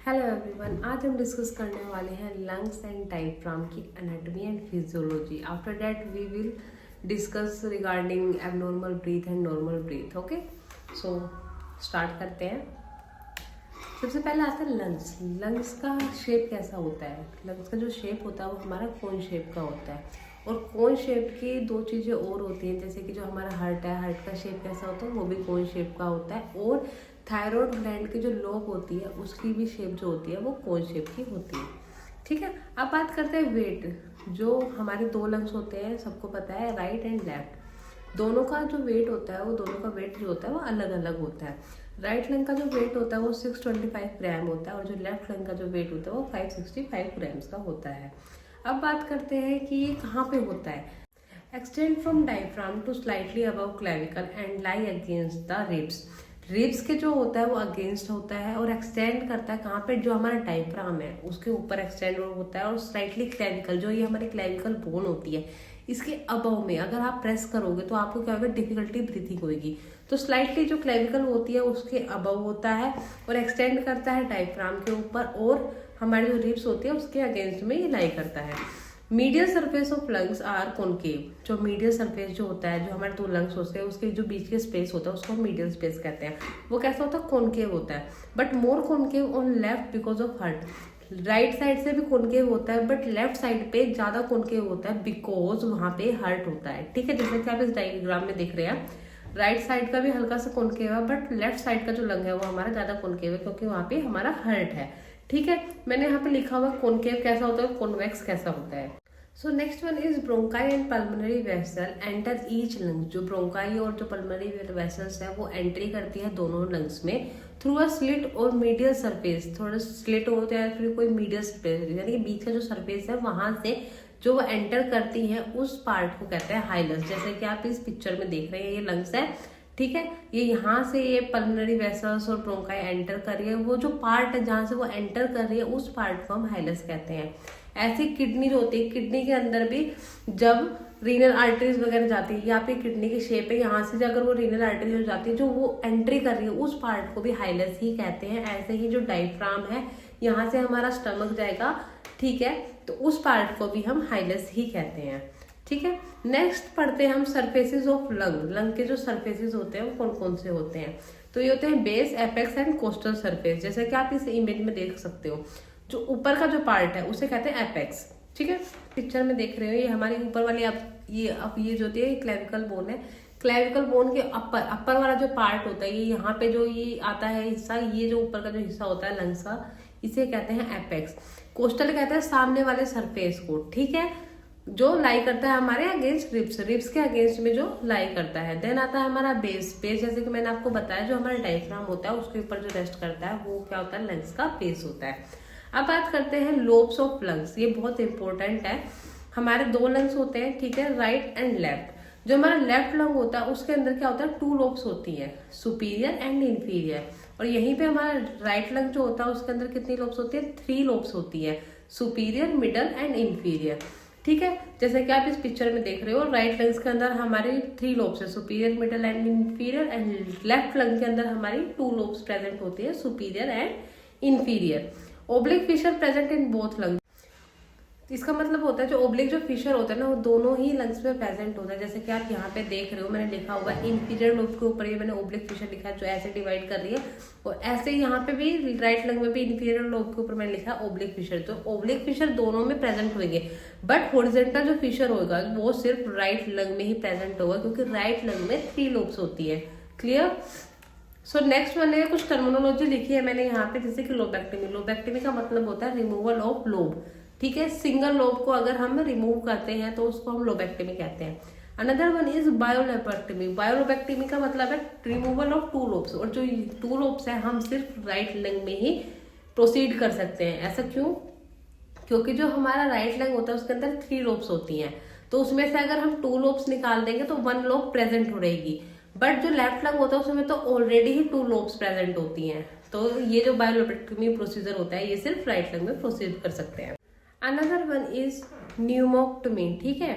Hello everyone, आज हम discuss करने वाले हैं लंग्स एंड डायफ्राम की anatomy and physiology. After that we will discuss regarding abnormal breath and normal breath. Okay, so start करते हैं। सबसे पहले आता है लंग्स। लंग्स का शेप कैसा होता है? लंग्स का जो शेप होता है वो हमारा कोन शेप का होता है। और कोन शेप की दो चीज़ें और होती हैं, जैसे कि जो हमारा हार्ट है, हार्ट का शेप कैसा होता है वो भी कोन शेप का होता है। और थायराइड ग्लैंड की जो लोब होती है उसकी भी शेप जो होती है वो कोन शेप की होती है। ठीक है, अब बात करते हैं वेट। जो हमारे दो लंग्स होते हैं सबको पता है, राइट एंड लेफ्ट। दोनों का जो वेट होता है वो दोनों का वेट जो होता है वो अलग अलग होता है। राइट लंग का जो वेट होता है वो 625 ग्राम होता है और जो लेफ्ट लंग का जो वेट होता है वो 565 ग्राम्स का होता है। अब बात करते हैं कि ये कहाँ पे होता है। Extend from diaphragm to slightly above clavicle and lie against the ribs. Ribs के जो होता है वो अगेंस्ट होता है और एक्सटेंड करता है कहाँ पे, जो हमारा डायफ्राम है उसके ऊपर एक्सटेंड होता है। और स्लाइटली क्लेविकल, जो ये हमारी क्लेविकल बोन होती है इसके अबव में अगर आप प्रेस करोगे तो आपको क्या होगा, डिफिकल्टी ब्रीथिंग होगी। तो स्लाइटली जो क्लेविकल होती है उसके अबव होता है और एक्सटेंड करता है डायफ्राम के ऊपर, और हमारी जो रिब्स होती है उसके अगेंस्ट में ये लाई करता है। Medial surface of lungs are concave. जो मीडियल सरफेस जो होता है, जो हमारे दो लंग्स होते हैं उसके जो बीच के स्पेस होता है उसको हम मीडियल स्पेस कहते हैं। वो कैसा होता है, कॉनकेव होता है, but more concave on left because of heart. Right side से भी कॉनकेव होता है बट लेफ्ट साइड पे ज्यादा कॉनकेव होता है बिकॉज वहां पे हार्ट होता है। ठीक है, जैसे कि आप इस डायग्राम में देख रहे हैं, राइट साइड का भी हल्का सा कॉनकेव है बट लेफ्ट साइड का जो लंग है वो हमारा ज्यादा कॉनकेव है क्योंकि वहां पे हमारा हार्ट है। ठीक है, मैंने यहाँ पे लिखा हुआ कॉनकेव कैसा होता है, कॉन्वेक्स कैसा होता है। सो next one is bronchi and pulmonary vessel enter each lungs. जो ब्रोंकाई और जो पल्मोनरी वेसल्स है वो एंट्री करती है दोनों लंग्स में थ्रू अ स्लिट और मीडियल सरफेस। थोड़ा स्लिट होता है फिर कोई मीडियल सरफेस, यानी कि बीच का जो सरफेस है वहां से जो वो एंटर करती है उस पार्ट को कहते हैं हाइलस। जैसे कि आप इस पिक्चर में देख रहे हैं, ये लंग्स है। ठीक है, ये यहाँ से ये पल्मोनरी वेसल्स और ब्रोंकाई एंटर कर रही है, वो जो पार्ट है जहाँ से वो एंटर कर रही है उस पार्ट को हम हाइलस कहते हैं। ऐसी किडनी जो होती है, किडनी के अंदर भी जब रीनल आर्टरीज वगैरह जाती है, यहाँ पे किडनी की शेप है, यहाँ से अगर वो रीनल आर्टरीज हो जाती है जो वो एंट्री कर रही है उस पार्ट को भी हाइलस ही कहते हैं। ऐसे ही जो डायफ्राम है, यहाँ से हमारा स्टमक जाएगा, ठीक है, तो उस पार्ट को भी हम हाइलस ही कहते हैं। ठीक है, नेक्स्ट पढ़ते हैं हम सरफेसेस ऑफ लंग। लंग के जो सरफेसेस होते हैं वो कौन कौन से होते हैं, तो ये होते हैं base, apex and coastal surface. जैसे कि आप इस इमेज में देख सकते हो, जो ऊपर का जो पार्ट है उसे कहते हैं एपेक्स। ठीक है, पिक्चर में देख रहे हो ये हमारी ऊपर वाली अब ये जो होती है क्लेविकल बोन है। क्लेविकल बोन के अपर वाला जो पार्ट होता है, ये यहाँ पे जो ये आता है हिस्सा, ये जो ऊपर का जो हिस्सा होता है लंग्स का, इसे कहते हैं एपेक्स। कोस्टल कहते हैं सामने वाले सरफेस को। ठीक है, जो लाई करता है हमारे अगेंस्ट रिब्स, रिब्स के अगेंस्ट में जो लाई करता है। देन आता है हमारा बेस। बेस जैसे कि मैंने आपको बताया, जो हमारा डायफ्राम होता है उसके ऊपर जो रेस्ट करता है वो क्या होता है, लंग्स का बेस होता है। अब बात करते हैं लोब्स ऑफ लंग्स। ये बहुत इंपॉर्टेंट है। हमारे दो लंग्स होते हैं, ठीक है, राइट एंड लेफ्ट। जो हमारा लेफ्ट लंग होता है उसके अंदर क्या होता है, 2 लोब्स होती है, सुपीरियर एंड इंफीरियर। और यहीं पे हमारा राइट लंग जो होता है उसके अंदर कितनी लोब्स होती है, 3 लोब्स होती है, सुपीरियर, मिडल एंड इंफीरियर। ठीक है, जैसे कि आप इस पिक्चर में देख रहे हो, राइट लंग्स के अंदर हमारी 3 लोब्स है, superior, middle and inferior. And left lung के अंदर हमारी 2 लोब्स प्रेजेंट होती है, superior and inferior. Oblique fissure present in both lungs. इसका मतलब होता है जो ओब्लिक जो फिशर होता है ना वो दोनों ही लंग्स में प्रेजेंट होता है। जैसे कि आप यहाँ पे देख रहे हो, मैंने लिखा हुआ है इंफीरियर लोब के ऊपर ये मैंने ओब्लिक फिशर लिखा है जो ऐसे डिवाइड कर रही है, और ऐसे यहाँ पे भी राइट लंग में भी इंफीरियर लोब के ऊपर मैंने लिखा है ओब्लिक फिशर। तो ओब्लिक फिशर दोनों में प्रेजेंट होंगे, बट हॉरिजॉन्टल जो फिशर होगा वो सिर्फ राइट लंग में ही प्रेजेंट होगा क्योंकि राइट लंग में 3 लोब्स होती है। क्लियर? सो नेक्स्ट मैंने कुछ टर्मिनोलॉजी लिखी है मैंने यहाँ पे, जैसे कि लोबेक्टमी। लोबेक्टमी का मतलब होता है रिमूवल ऑफ लोब। ठीक है, सिंगल लोब को अगर हम रिमूव करते हैं तो उसको हम लोबेक्टमी कहते हैं। Another one is bilobectomy. Bilobectomy का मतलब है रिमूवल ऑफ 2 लोब्स, और जो 2 लोब्स है हम सिर्फ राइट लंग में ही प्रोसीड कर सकते हैं। ऐसा क्यों? क्योंकि जो हमारा राइट लंग होता है उसके अंदर 3 लोब्स होती हैं, तो उसमें से अगर हम 2 लोब्स निकाल देंगे तो 1 लोब प्रेजेंट हो रहेगी। बट जो लेफ्ट लंग होता है उसमें तो ऑलरेडी ही 2 लोब्स प्रेजेंट होती हैं, तो ये जो बायोलोबेक्टमी प्रोसीजर होता है ये सिर्फ राइट लंग में प्रोसीड कर सकते हैं। Another one is pneumonectomy. ठीक है,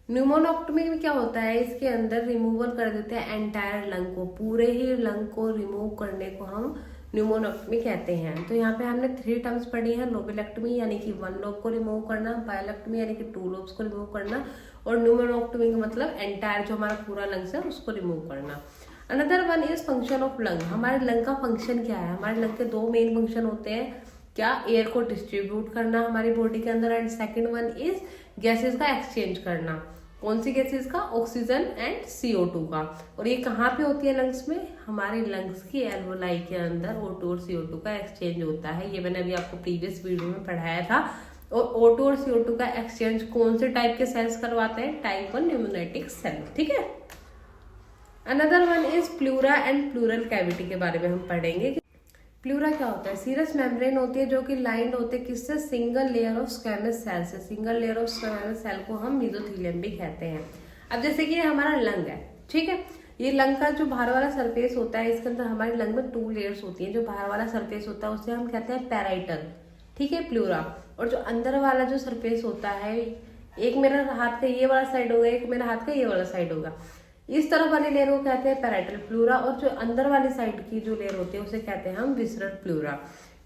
न्यूमोनोक्टमी में क्या होता है, इसके अंदर रिमूवल कर देते हैं एंटायर लंग को, पूरे ही लंग को रिमूव करने को हम न्यूमोनॉक्टमी कहते हैं। तो यहाँ पे हमने 3 टर्म्स पढ़ी है, लोबेलेक्टमी यानी कि 1 लोब को रिमूव करना, बायोलेक्टमी यानी कि 2 लोब्स को रिमूव करना, और न्यूमोनॉक्टमी का मतलब एंटायर जो हमारा पूरा लंग्स है उसको रिमूव करना। Another one is function of lung. हमारे लंग का फंक्शन क्या है? हमारे लंग के 2 मेन फंक्शन होते हैं, क्या? एयर को डिस्ट्रीब्यूट करना हमारी बॉडी के अंदर, and second one is gases का एक्सचेंज करना। कौन सी गैसेस का? ऑक्सीजन एंड CO2 का। और ये कहाँ पे होती है लंग्स में? हमारे लंग्स की एल्वोलाई के अंदर O2 और CO2 का एक्सचेंज होता है। ये मैंने अभी आपको प्रीवियस वीडियो में पढ़ाया था। और O2 और CO2 का एक्सचेंज कौन से टाइप के सेल्स करवाते हैं? टाइप 1 न्यूमोनाइटिक सेल, ठीक है। Another one is pleura and pleural cavity के बारे में हम पढ़ेंगे। प्लूरा क्या होता है? सीरस मेम्ब्रेन होती है जो कि लाइंड होते हैं किससे? Single layer of squamous cell से। Single layer of squamous cell को हम मेसोथेलियम भी कहते हैं। अब जैसे कि ये हमारा लंग है, ठीक है। ये लंग का जो बाहर वाला सरफेस होता है, इसके अंदर हमारे लंग में 2 लेयर्स होती हैं। जो बाहर वाला सरफेस होता है उसे हम कहते हैं पैराइटल, ठीक है, प्लूरा। और जो अंदर वाला जो सरफेस होता है, एक मेरा हाथ का ये वाला साइड होगा, एक मेरा हाथ का ये वाला साइड होगा, इस तरफ वाली लेयर को कहते हैं पैराइटल प्लूरा। और जो अंदर वाली साइड की जो लेयर होती है उसे कहते हैं हम विसरल प्लूरा,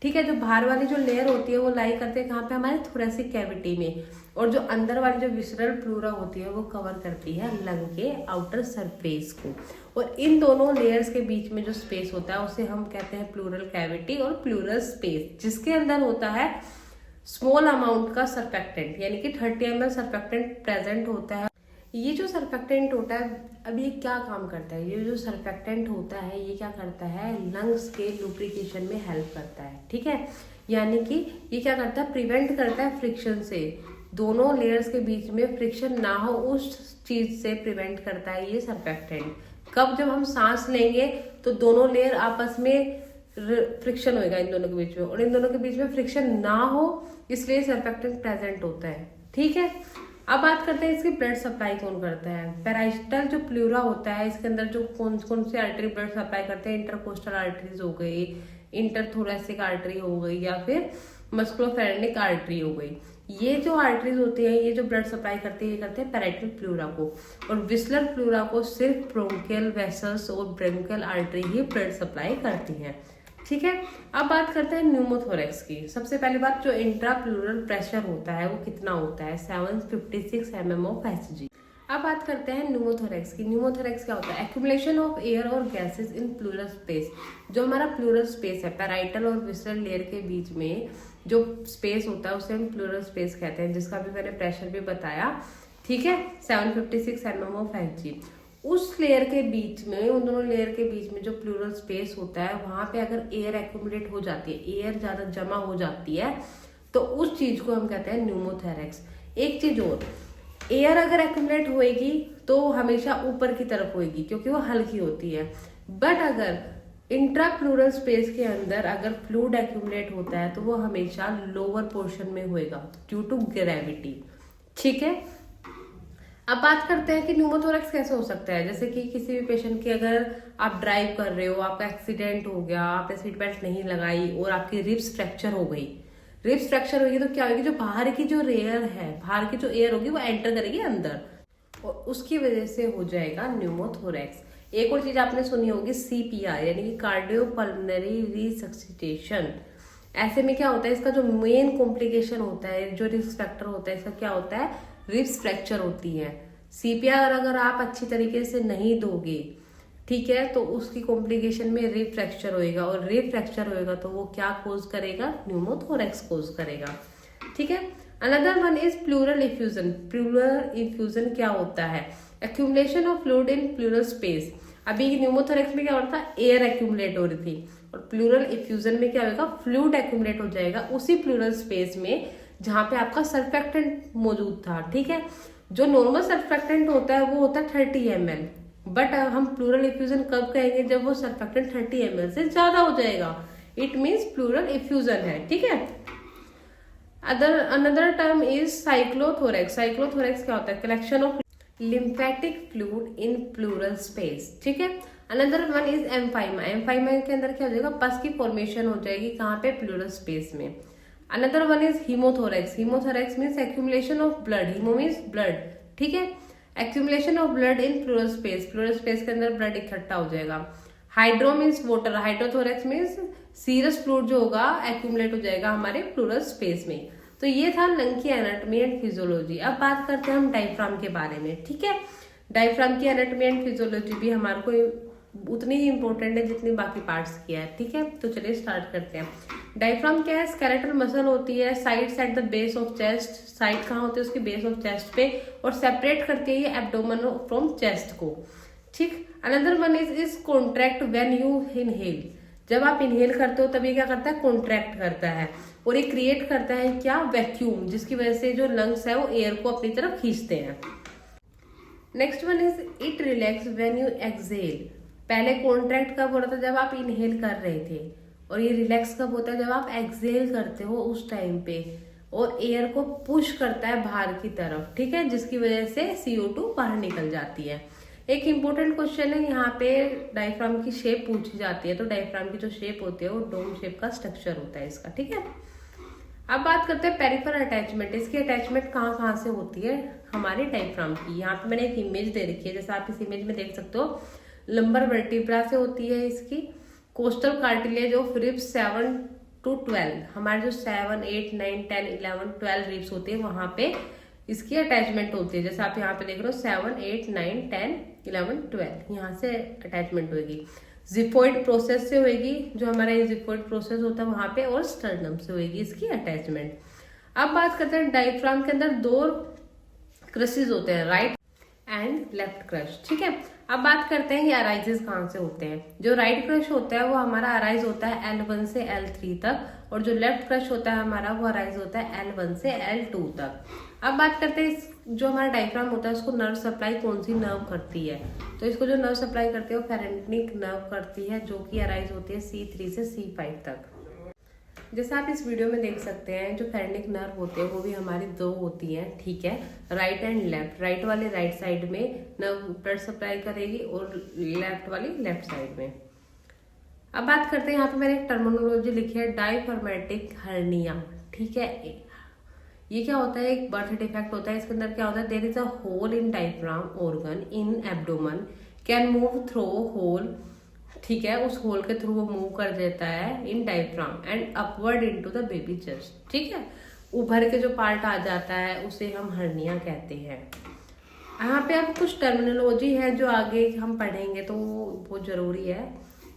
ठीक है। जो बाहर वाली जो लेयर होती है वो लाई करते हैं कहाँ पे? हमारे थोरेसिक कैविटी में। और जो अंदर वाली जो विसरल प्लूरा होती है वो कवर करती है लंग के आउटर सरफेस को। और इन दोनों लेयर्स के बीच में जो स्पेस होता है उसे हम कहते हैं प्लूरल कैविटी और प्लूरल स्पेस, जिसके अंदर होता है स्मॉल अमाउंट का सर्फेक्टेंट, यानी कि 30 ml सर्फेक्टेंट प्रेजेंट होता है। ये जो सर्फेक्टेंट होता है, अब ये क्या काम करता है? ये जो सर्फेक्टेंट होता है ये क्या करता है? लंग्स के लुब्रिकेशन में हेल्प करता है, ठीक है। यानी कि ये क्या करता है? प्रिवेंट करता है फ्रिक्शन से। दोनों लेयर्स के बीच में फ्रिक्शन ना हो उस चीज से प्रिवेंट करता है ये सर्फेक्टेंट। कब? जब हम सांस लेंगे तो दोनों लेयर आपस में फ्रिक्शन होगा इन दोनों के बीच में, और इन दोनों के बीच में फ्रिक्शन ना हो इसलिए सर्फेक्टेंट प्रेजेंट होता है, ठीक है। अब बात करते हैं इसकी ब्लड सप्लाई कौन करता है। पैराइटल जो प्लूरा होता है इसके अंदर जो कौन कौन से आर्टरी ब्लड सप्लाई करते हैं? इंटरकोस्टल आर्टरीज हो गई, इंटरथोरेसिक आर्टरी हो गई, या फिर मस्कुलोफेरेनिक आर्टरी हो गई। ये जो आर्टरीज होती है ये जो ब्लड सप्लाई करती है ये करते हैं पैराइटल प्लूरा को। और विस्लर प्लूरा को सिर्फ ब्रोंकियल वेसल्स और ब्रोंकियल आर्टरी ही ब्लड सप्लाई करती है, ठीक है। अब बात करते हैं न्यूमोथोरेक्स की। सबसे पहली बात, जो इंट्रा प्लूरल प्रेशर होता है वो कितना होता है? 756 mm of Hg। अब बात करते हैं न्यूमोथोरेक्स की। न्यूमोथोरेक्स क्या होता है? एक्यूमुलेशन ऑफ एयर और गैसेस इन प्लूरल स्पेस। जो हमारा प्लूरल स्पेस है पैराइटल और विसरल लेयर के बीच में जो स्पेस होता है उसे हम प्लूरल स्पेस कहते हैं, जिसका भी मैंने प्रेशर भी बताया, ठीक है, 756 mm of Hg। उस लेयर के बीच में, उन दोनों लेयर के बीच में जो प्लूरल स्पेस होता है वहां पे अगर एयर एक्यूमुलेट हो जाती है, एयर ज्यादा जमा हो जाती है, तो उस चीज को हम कहते हैं न्यूमोथोरेक्स। एक चीज और, एयर अगर एक्यूमुलेट होएगी तो हमेशा ऊपर की तरफ होएगी क्योंकि वो हल्की होती है। बट अगर इंट्रा प्लूरल स्पेस के अंदर अगर फ्लूइड एक्यूमुलेट होता है तो वो हमेशा लोअर पोर्शन में होएगा ड्यू टू ग्रेविटी, ठीक है। अब बात करते हैं कि न्यूमोथोरेक्स कैसे हो सकता है। जैसे कि किसी भी पेशेंट की अगर आप ड्राइव कर रहे हो, आपका एक्सीडेंट हो गया, आपने सीट बेल्ट नहीं लगाई और आपकी रिब्स फ्रैक्चर हो गई। रिब्स फ्रैक्चर होगी तो क्या होगी? जो बाहर की जो एयर है, बाहर की जो एयर होगी वो एंटर करेगी अंदर और उसकी वजह से हो जाएगा न्यूमोथोरेक्स। एक और चीज आपने सुनी होगी CPR यानी कि कार्डियोपल्मोनरी रिसक्सिटेशन। ऐसे में क्या होता है? इसका जो मेन कॉम्प्लिकेशन होता है, जो रिस्क फैक्टर होता है, इसका क्या होता है? रिब्स फ्रैक्चर होती है। CPR अगर आप अच्छी तरीके से नहीं दोगे, ठीक है, तो उसकी कॉम्प्लिकेशन में रिब फ्रैक्चर होएगा और रिब फ्रैक्चर होएगा तो वो क्या कोज करेगा? न्यूमोथोरेक्स कोज करेगा, ठीक है। Another one is pleural effusion. Pleural effusion क्या होता है? Accumulation of fluid in pleural space. अभी न्यूमोथोरेक्स में क्या हो रहा था? एयर एक्यूमुलेट हो रही थी, और प्लूरल इफ्यूजन में क्या होगा? फ्लूइड एक्यूमुलेट हो जाएगा उसी प्लूरल स्पेस में जहां पे आपका सर्फेक्टेंट मौजूद था, ठीक है। जो नॉर्मल सर्फेक्टेंट होता है वो होता है 30 ml, बट हम प्लूरल इफ्यूजन कब कहेंगे? जब वो सर्फेक्टेंट 30 ml से ज्यादा हो जाएगा, इट मीन्स प्लूरल इफ्यूजन है, ठीक है। Another term is chylothorax. Chylothorax क्या होता है? Collection of lymphatic fluid in pleural space, ठीक है। Another one is empyema. Empyema के अंदर क्या हो जाएगा? पस की फॉर्मेशन हो जाएगी कहाँ पे? प्लूरल स्पेस में। Another one is hemothorax. Hemothorax means accumulation of blood. Hemo means blood, ठीक है। Accumulation of blood in pleural space. Pleural space के अंदर ब्लड इकट्ठा हो जाएगा। Hydro means water. Hydrothorax means serous fluid जो होगा एक्यूमुलेट हो जाएगा हमारे प्लूरल स्पेस में। तो ये था लंग की एनाटॉमी एंड फिजियोलॉजी। अब बात करते हैं हम डायफ्राम के बारे में, ठीक है। डायफ्राम की एनाटॉमी एंड फिजियोलॉजी भी हमारे को उतनी ही इंपॉर्टेंट है जितनी बाकी पार्ट्स की है, ठीक है। तो चलिए स्टार्ट करते हैं। डायफ्राम क्या है? स्केलेटल मसल होती है, sides at the base of chest. Side कहाँ होती है? उसकी बेस ऑफ चेस्ट पे, और सेपरेट करती है ये एब्डोमेन फ्रॉम चेस्ट को, ठीक। Another one is contract when you inhale. जब आप इनहेल करते हो तभी क्या करता है? कॉन्ट्रैक्ट करता है, और ये क्रिएट करता है क्या? वैक्यूम, जिसकी वजह से जो लंग्स है वो एयर को अपनी तरफ खींचते हैं। Next one is it relax when you exhale. पहले कॉन्ट्रैक्ट कब हो रहा था? जब आप इनहेल कर रहे थे, और ये रिलैक्स कब होता है? जब आप एक्सहेल करते हो उस टाइम पे, और एयर को पुश करता है बाहर की तरफ, ठीक है, जिसकी वजह से CO2 बाहर निकल जाती है। एक इंपॉर्टेंट क्वेश्चन है यहाँ पे, डायफ्राम की शेप पूछी जाती है। तो डायफ्राम की जो शेप होती है वो डोम शेप का स्ट्रक्चर होता है इसका, ठीक है। अब बात करते हैं पेरिफेरल अटैचमेंट। इसकी अटैचमेंट कहाँ कहाँ से होती है हमारे डायफ्राम की? यहाँ पे मैंने एक इमेज दे रखी है, जैसे आप इस इमेज में देख सकते हो। लंबर वर्टिब्रा से होती है इसकी। Costal cartilage of ribs 7 to 12, हमारे जो 7, 8, 9, 10, 11, 12 रिब्स होती है वहां पे इसकी अटैचमेंट होती है। जैसे आप यहाँ पे देख रहे हो 7, 8, 9, 10, 11, 12, यहाँ से अटैचमेंट होगी। जिफोइड प्रोसेस से होगी, जो हमारा ये जिफोइड प्रोसेस होता है वहां पे, और स्टर्नम से होगी इसकी अटैचमेंट। अब बात करते हैं डायफ्राम के अंदर 2 क्रशेस होते हैं, राइट एंड लेफ्ट क्रश, ठीक है। अब बात करते हैं ये अराइजेस कहाँ से होते हैं। जो राइट क्रश होता है वो हमारा अराइज होता है L1 से L3 तक, और जो लेफ्ट क्रश होता है हमारा वो अराइज होता है L1 से L2 तक। अब बात करते हैं जो हमारा डायफ्राम होता है उसको नर्व सप्लाई कौन सी नर्व करती है? तो इसको जो नर्व सप्लाई करती है वो फेरेंटिक नर्व करती है, जो कि अराइज होती है C3 से C5 तक। जैसे आप इस वीडियो में देख सकते हैं, जो फेरेंटिक नर्व होते हैं वो भी हमारी 2 होती हैं, ठीक है, राइट एंड लेफ्ट। राइट वाले राइट साइड में नर्व ब्लड सप्लाई करेगी, और लेफ्ट वाली लेफ्ट साइड में। अब बात करते हैं, यहाँ पे मैंने एक टर्मिनोलॉजी लिखी है, डायफ्रामेटिक हर्निया, ठीक है। ये क्या होता है? एक बर्थ डिफेक्ट होता है। इसके अंदर क्या होता है? There is a hole in diaphragm organ in abdomen can move through hole, ठीक है, उस होल के थ्रू वो मूव कर देता है in diaphragm and upward into the baby chest, ठीक है। उभर के जो पार्ट आ जाता है उसे हम हर्निया कहते हैं। यहाँ पे अब कुछ टर्मिनोलॉजी है जो आगे हम पढ़ेंगे तो बहुत जरूरी है,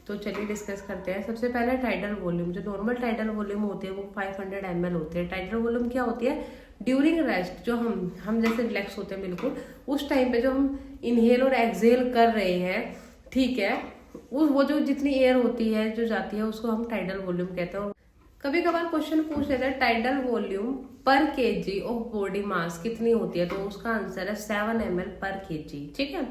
तो चलिए डिस्कस करते हैं। सबसे पहले टाइडल वॉल्यूम। जो नॉर्मल टाइडल वॉल्यूम होती है वो 500 ml होती है। टाइडल वॉल्यूम क्या होती है? ड्यूरिंग रेस्ट, जो हम जैसे रिलैक्स होते हैं बिल्कुल उस टाइम पे जो हम इनहेल और एक्सहेल कर रहे हैं, ठीक है, वो जो जितनी एयर होती है जो जाती है उसको हम टाइडल वॉल्यूम कहते हैं। कभी कभार क्वेश्चन पूछ लेते हैं टाइडल वॉल्यूम पर kg ऑफ बॉडी मास कितनी होती है? तो उसका आंसर है 7 ml पर kg, ठीक है।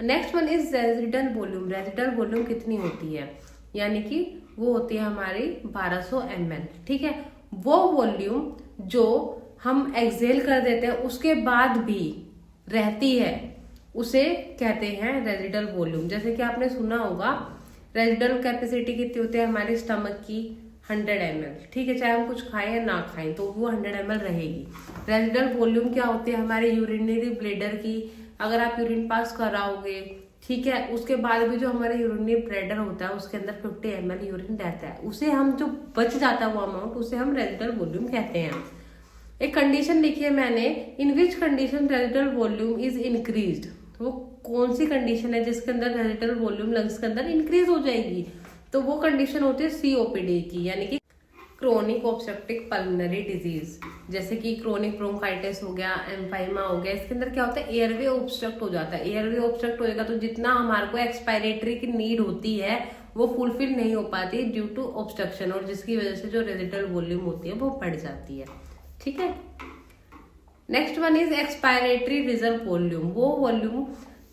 Next one is residual volume. Residual volume कितनी होती है? यानी कि वो होती है हमारी 1200 ml, ठीक है। वो वॉल्यूम जो हम एक्सहेल कर देते हैं उसके बाद भी रहती है उसे कहते हैं रेजिडल वॉल्यूम। जैसे कि आपने सुना होगा रेजिडल कैपेसिटी कितनी होती है हमारे स्टमक की? 100 ml, ठीक है, चाहे हम कुछ खाएं या ना खाएं तो वो 100 ml रहेगी। रेजिडल वॉल्यूम क्या होती है हमारे यूरिनरी ब्लैडर की? अगर आप यूरिन पास कराओगे, ठीक है, उसके बाद भी जो हमारे यूरिनरी ब्लैडर होता है उसके अंदर 50 ml यूरिन रहता है, उसे हम जो बच जाता है वो अमाउंट उसे हम रेजिडल वॉल्यूम कहते हैं। एक कंडीशन लिखी है मैंने, in which condition residual volume is increased. वो कौन सी कंडीशन है जिसके अंदर रेजिडल वॉल्यूम लंग्स के अंदर इंक्रीज हो जाएगी? तो वो कंडीशन होती है COPD की, यानी कि क्रोनिक ऑब्स्ट्रक्टिव पल्मोनरी डिजीज। जैसे कि क्रोनिक ब्रोंकाइटिस हो गया, एम्फाइमा हो गया, इसके अंदर क्या होता है? एयरवे ऑब्स्ट्रक्ट हो जाता है। एयरवे ऑब्स्ट्रक्ट होएगा तो जितना हमारे को एक्सपायरेटरी की नीड होती है वो फुलफिल नहीं हो पाती ड्यू टू ऑब्स्ट्रक्शन, और जिसकी वजह से जो रेजिडल वॉल्यूम होती है वो बढ़ जाती है, ठीक है। Next one is expiratory reserve volume. वो volume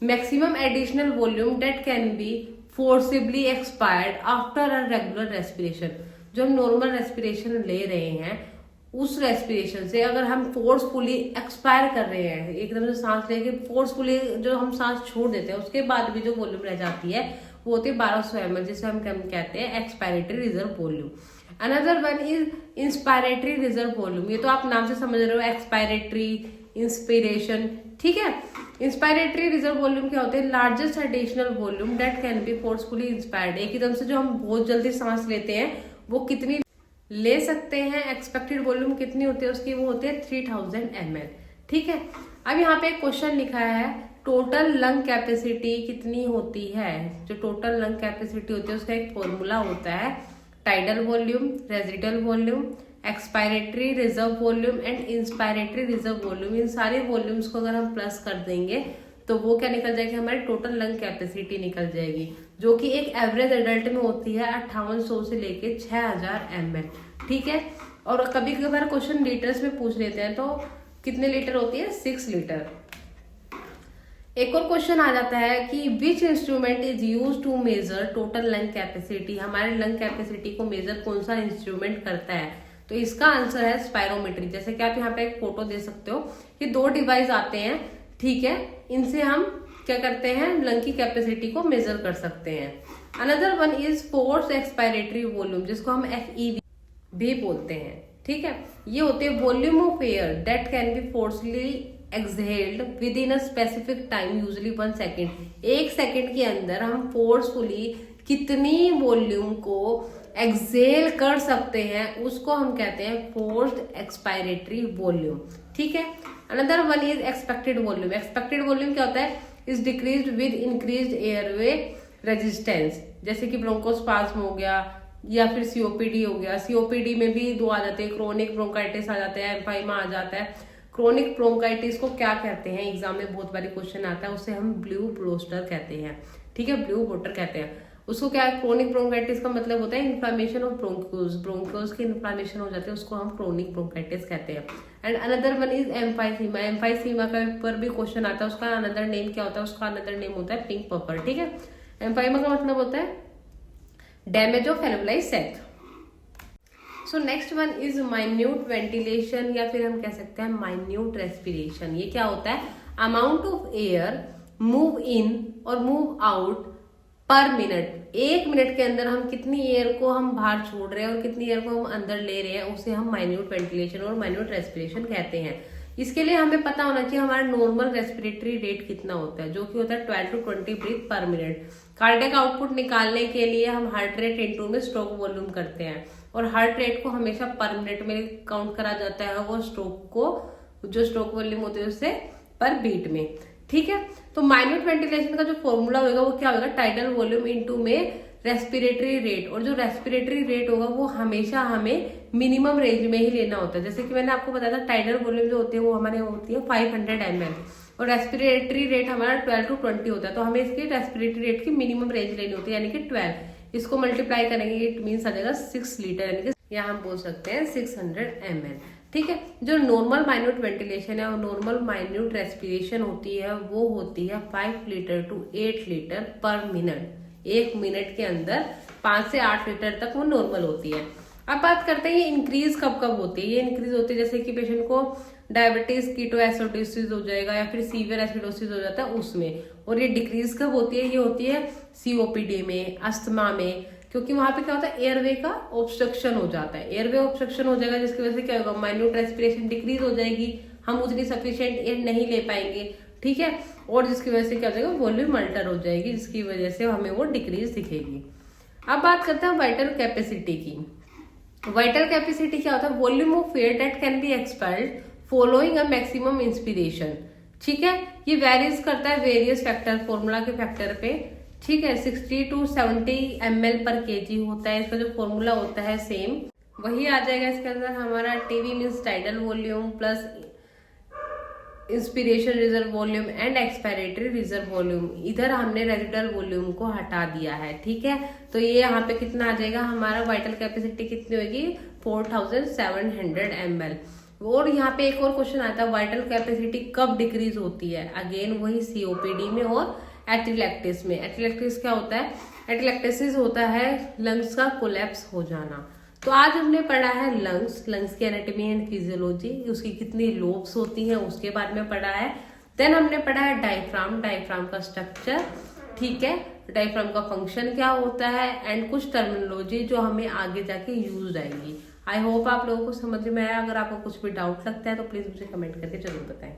maximum additional volume that can be forcibly expired after a regular respiration. जो हम नॉर्मल रेस्पिरेशन ले रहे हैं उस रेस्पिरेशन से अगर हम फोर्सफुली एक्सपायर कर रहे हैं, एकदम से सांस लेके फोर्सफुली जो हम सांस छोड़ देते हैं, उसके बाद भी जो वॉल्यूम रह जाती है वो होती है 1200 ml, जिसे हम कहते हैं expiratory reserve volume. Another one is inspiratory reserve volume. ये तो आप नाम से समझ रहे हो, एक्सपायरेटरी, इंस्पिरेशन, ठीक है। इंस्पायरेटरी रिजर्व वॉल्यूम क्या होते हैं? Largest additional volume that can B forcefully inspired. एकदम से जो हम बहुत जल्दी सांस लेते हैं वो कितनी ले सकते हैं, एक्सपेक्टेड वॉल्यूम कितनी होती है उसकी, वो होती है 3000 ml। ठीक है, अब यहाँ पे एक क्वेश्चन लिखा है टोटल लंग कैपेसिटी कितनी होती है। जो टोटल लंग कैपेसिटी होती है उसका एक फॉर्मूला होता है tidal volume, residual volume, expiratory reserve volume and inspiratory reserve volume. इन सारे वॉल्यूम्स को अगर हम प्लस कर देंगे तो वो क्या निकल जाएगी? हमारी टोटल लंग कैपेसिटी निकल जाएगी, जो कि एक एवरेज एडल्ट में होती है 5800 से लेके 6000 ml। ठीक है, और कभी कभार क्वेश्चन लीटर्स में पूछ लेते हैं तो कितने लीटर होती है? 6 लीटर। एक और क्वेश्चन आ जाता है कि which instrument is use to measure total lung capacity. हमारे लंग कैपेसिटी को मेजर कौन सा इंस्ट्रूमेंट करता है? तो इसका आंसर है स्पायरोमेट्री। जैसे कि आप यहाँ पे एक फोटो दे सकते हो, ये 2 डिवाइस आते हैं। ठीक है, इनसे हम क्या करते हैं? लंग की कैपेसिटी को मेजर कर सकते हैं। Another one is force expiratory volume, जिसको हम FEV भी बोलते हैं। ठीक है, ये होते हैं volume of air that can be forcibly exhaled within a specific time, usually 1 second. 1 second के अंदर हम फोर्सफुली कितनी वॉल्यूम को एक्सहेल कर सकते हैं उसको हम कहते हैं फोर्स्ड एक्सपायरेटरी वॉल्यूम। ठीक है, another one is expected volume. Expected volume क्या होता है? Is decreased with increased airway resistance. जैसे कि ब्रोंकोस्पाज्म हो गया या फिर COPD हो गया। COPD में भी 2 आ जाते हैं, क्रोनिक ब्रोंकाइटिस आ जाता है, एम्फाइमा आ जाता है। क्रोनिक ब्रोंकाइटिस को क्या कहते हैं? एग्जाम में बहुत बारी क्वेश्चन आता है, उसे हम ब्लू ब्लोस्टर कहते हैं। ठीक है, ब्लू वॉटर कहते हैं उसको। क्या है? क्रोनिक ब्रोंकाइटिस का मतलब होता है इन्फ्लामेशन ऑफ ब्रोंकोस। ब्रोंकोस की इन्फ्लामेशन हो जाती है, उसको हम क्रोनिक ब्रोंकाइटिस कहते हैं। And another one is emphysema. Emphysema का ऊपर भी क्वेश्चन आता है, उसका अनदर नेम क्या होता है? उसका अनदर नेम होता है पिंक पर्पल। ठीक है, एम्फाइमा का मतलब होता है damage of alveolar sac. So next one is minute ventilation, या फिर हम कह सकते हैं माइन्यूट रेस्पिरेशन। ये क्या होता है? Amount of air move in और move out per minute. 1 minute के अंदर हम कितनी एयर को हम बाहर छोड़ रहे हैं और कितनी एयर को हम अंदर ले रहे हैं, उसे हम माइन्यूट वेंटिलेशन और माइन्यूट रेस्पिरेशन कहते हैं। इसके लिए हमें पता होना चाहिए हमारा नॉर्मल रेस्पिरेटरी रेट कितना होता है, जो कि होता है 12 to 20 breath per minute. Cardiac output निकालने के लिए हम हार्ट रेट इंटू में स्ट्रोक वॉल्यूम करते हैं, और हार्ट रेट को हमेशा पर मिनट में काउंट करा जाता है, वो स्ट्रोक को, जो स्ट्रोक वॉल्यूम होते हैं उससे पर बीट में। ठीक है, तो माइन्यूट वेंटिलेशन का जो फॉर्मूला होगा वो क्या होगा? टाइडल वॉल्यूम इंटू में रेस्पिरेटरी रेट, और जो रेस्पिरेटरी रेट होगा वो हमेशा हमें मिनिमम रेंज में ही लेना होता है। जैसे कि मैंने आपको बताया था टाइडल वॉल्यूम जो होती है वो हमारे होती है 500 ml, और रेस्पिरेटरी रेट हमारा 12 to 20 होता है। तो हमें इसकी रेस्पिरेटरी रेट की मिनिमम रेंज लेनी होती है, यानी कि 12। इसको मल्टीप्लाई करेंगे, इट मीन्स आ जाएगा 6 लीटर, यानी कि यहाँ हम बोल सकते हैं 600 ml। ठीक है, जो नॉर्मल माइन्यूट वेंटिलेशन है और नॉर्मल माइन्यूट रेस्पिरेशन होती है वो होती है 5 लीटर to 8 लीटर पर मिनट। 1 मिनट के अंदर 5 से 8 लीटर तक वो नॉर्मल होती है। अब बात करते हैं ये इंक्रीज कब कब होती है। ये इंक्रीज होती है जैसे कि पेशेंट को डायबिटीज कीटोएसिडोसिस हो जाएगा या फिर सीवियर एसिडोसिस हो जाता है उसमें। और ये डिक्रीज कब होती है? ये होती है COPD में, अस्थमा में, क्योंकि वहां पे क्या होता है? एयरवे का ऑब्स्ट्रक्शन हो जाता है। एयरवे ऑब्स्ट्रक्शन हो जाएगा जिसकी वजह से क्या होगा? माइन्यूट रेस्पिरेशन डिक्रीज हो जाएगी, हम उतनी सफिशिएंट एयर नहीं ले पाएंगे। ठीक है, और जिसकी वजह से क्या हो जाएगा? वॉल्यूम अल्टर हो जाएगी, जिसकी वजह से हमें वो डिक्रीज दिखेगी। अब बात करते हैं वाइटल कैपेसिटी की। वाइटल कैपेसिटी क्या होता है? Volume of air that can B expelled following a maximum inspiration. ठीक है, ये वेरीज करता है वेरियस फैक्टर, फॉर्मूला के फैक्टर पे। ठीक है, 60 to 70 ml पर kg होता है। इसका जो फॉर्मूला होता है सेम वही आ जाएगा इसके अंदर। हमारा TV means tidal volume plus inspiration reserve volume and expiratory reserve volume. इधर हमने रेजिडल वॉल्यूम को हटा दिया है। ठीक है, तो ये यहाँ पे कितना आ जाएगा? हमारा वाइटल कैपेसिटी कितनी होगी? 4700 ml। और यहाँ पे एक और क्वेश्चन आता है, वाइटल कैपेसिटी कब डिक्रीज होती है? अगेन वही COPD में और एटिलेक्टिस में। एटिलेक्टिस क्या होता है? एटिलेक्टिस होता है लंग्स का कोलैप्स हो जाना। तो आज हमने पढ़ा है लंग्स की एनाटॉमी एंड फिजियोलॉजी, उसकी कितनी लोब्स होती हैं उसके बारे में पढ़ा है। देन हमने पढ़ा है डायफ्राम का स्ट्रक्चर। ठीक है, डायफ्राम का फंक्शन क्या होता है एंड कुछ टर्मिनोलॉजी जो हमें आगे जाके यूज आएगी। आई होप आप लोगों को समझ में आया। अगर आपको कुछ भी डाउट लगता है तो प्लीज मुझे कमेंट करके जरूर बताएं।